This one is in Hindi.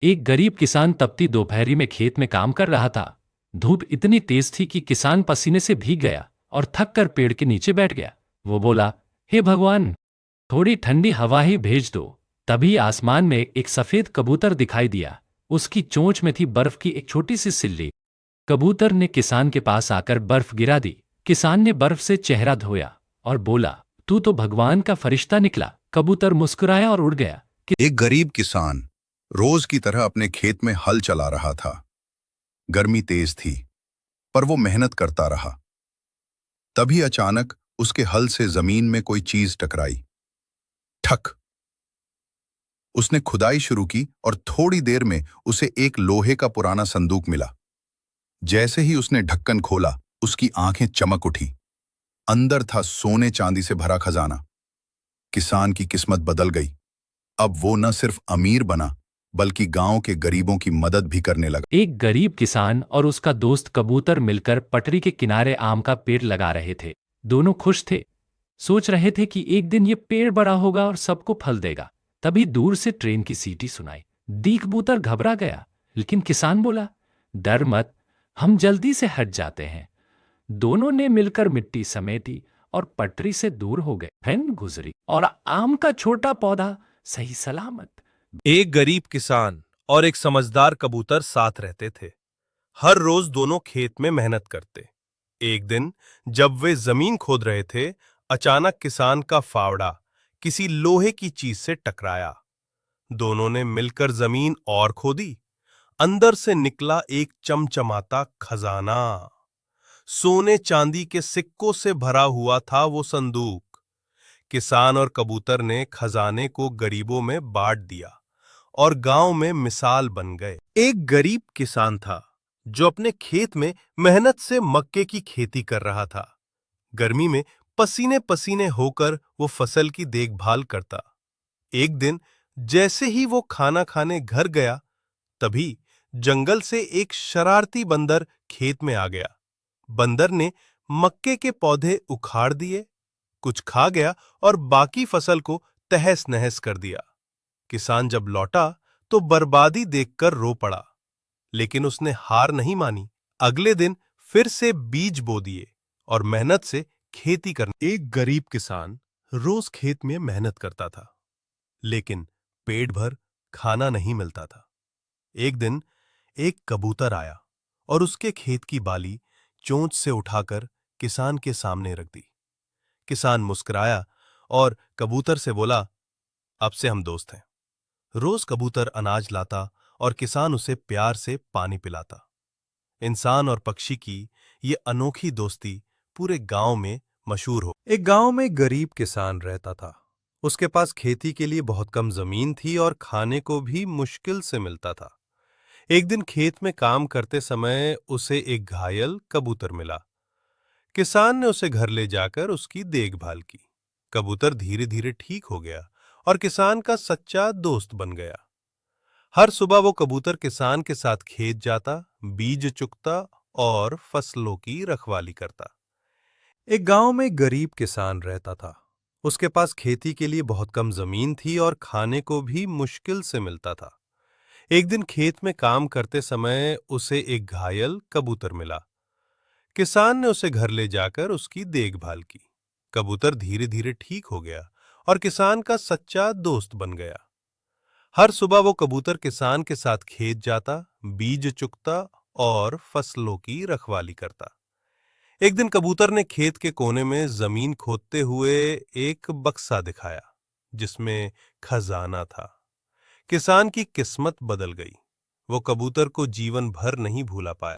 एक गरीब किसान तपती दोपहरी में खेत में काम कर रहा था। धूप इतनी तेज थी कि किसान पसीने से भीग गया और थक कर पेड़ के नीचे बैठ गया। वो बोला, हे भगवान, थोड़ी ठंडी हवा ही भेज दो। तभी आसमान में एक सफेद कबूतर दिखाई दिया। उसकी चोंच में थी बर्फ की एक छोटी सी सिल्ली। कबूतर ने किसान के पास आकर बर्फ गिरा दी। किसान ने बर्फ से चेहरा धोया और बोला, तू तो भगवान का फरिश्ता निकला। कबूतर मुस्कुराया और उड़ गया। एक गरीब किसान रोज की तरह अपने खेत में हल चला रहा था। गर्मी तेज थी, पर वो मेहनत करता रहा। तभी अचानक उसके हल से जमीन में कोई चीज टकराई। ठक। उसने खुदाई शुरू की और थोड़ी देर में उसे एक लोहे का पुराना संदूक मिला। जैसे ही उसने ढक्कन खोला, उसकी आंखें चमक उठी। अंदर था सोने चांदी से भरा खजाना। किसान की किस्मत बदल गई। अब वो न सिर्फ अमीर बना, बल्कि गांव के गरीबों की मदद भी करने लगा। एक गरीब किसान और उसका दोस्त कबूतर मिलकर पटरी के किनारे आम का पेड़ लगा रहे थे। दोनों खुश थे, सोच रहे थे कि एक दिन ये पेड़ बड़ा होगा और सबको फल देगा। तभी दूर से ट्रेन की सीटी सुनाई दी। कबूतर घबरा गया, लेकिन किसान बोला, डर मत, हम जल्दी से हट जाते हैं। दोनों ने मिलकर मिट्टी समेटी और पटरी से दूर हो गए। ट्रेन गुजरी और आम का छोटा पौधा सही सलामत। एक गरीब किसान और एक समझदार कबूतर साथ रहते थे। हर रोज दोनों खेत में मेहनत करते। एक दिन जब वे जमीन खोद रहे थे, अचानक किसान का फावड़ा किसी लोहे की चीज से टकराया। दोनों ने मिलकर जमीन और खोदी। अंदर से निकला एक चमचमाता खजाना। सोने चांदी के सिक्कों से भरा हुआ था वो संदूक। किसान और कबूतर ने खजाने को गरीबों में बांट दिया और गांव में मिसाल बन गए। एक गरीब किसान था जो अपने खेत में मेहनत से मक्के की खेती कर रहा था। गर्मी में पसीने पसीने होकर वो फसल की देखभाल करता। एक दिन जैसे ही वो खाना खाने घर गया, तभी जंगल से एक शरारती बंदर खेत में आ गया। बंदर ने मक्के के पौधे उखाड़ दिए, कुछ खा गया और बाकी फसल को तहस नहस कर दिया। किसान जब लौटा तो बर्बादी देखकर रो पड़ा, लेकिन उसने हार नहीं मानी। अगले दिन फिर से बीज बो दिए और मेहनत से खेती करने। एक गरीब किसान रोज खेत में मेहनत करता था, लेकिन पेट भर खाना नहीं मिलता था। एक दिन एक कबूतर आया और उसके खेत की बाली चोंच से उठाकर किसान के सामने रख दी। किसान मुस्कुराया और कबूतर से बोला, अब से हम दोस्त हैं। रोज कबूतर अनाज लाता और किसान उसे प्यार से पानी पिलाता। इंसान और पक्षी की ये अनोखी दोस्ती पूरे गांव में मशहूर हो। एक गांव में गरीब किसान रहता था। उसके पास खेती के लिए बहुत कम जमीन थी और खाने को भी मुश्किल से मिलता था। एक दिन खेत में काम करते समय उसे एक घायल कबूतर मिला। किसान ने उसे घर ले जाकर उसकी देखभाल की। कबूतर धीरे धीरे ठीक हो गया और किसान का सच्चा दोस्त बन गया। हर सुबह वो कबूतर किसान के साथ खेत जाता, बीज चुगता और फसलों की रखवाली करता। एक गांव में गरीब किसान रहता था। उसके पास खेती के लिए बहुत कम जमीन थी और खाने को भी मुश्किल से मिलता था। एक दिन खेत में काम करते समय उसे एक घायल कबूतर मिला। किसान ने उसे घर ले जाकर उसकी देखभाल की। कबूतर धीरे धीरे ठीक हो गया और किसान का सच्चा दोस्त बन गया। हर सुबह वो कबूतर किसान के साथ खेत जाता, बीज चुगता और फसलों की रखवाली करता। एक दिन कबूतर ने खेत के कोने में जमीन खोदते हुए एक बक्सा दिखाया, जिसमें खजाना था। किसान की किस्मत बदल गई। वो कबूतर को जीवन भर नहीं भूला पाया।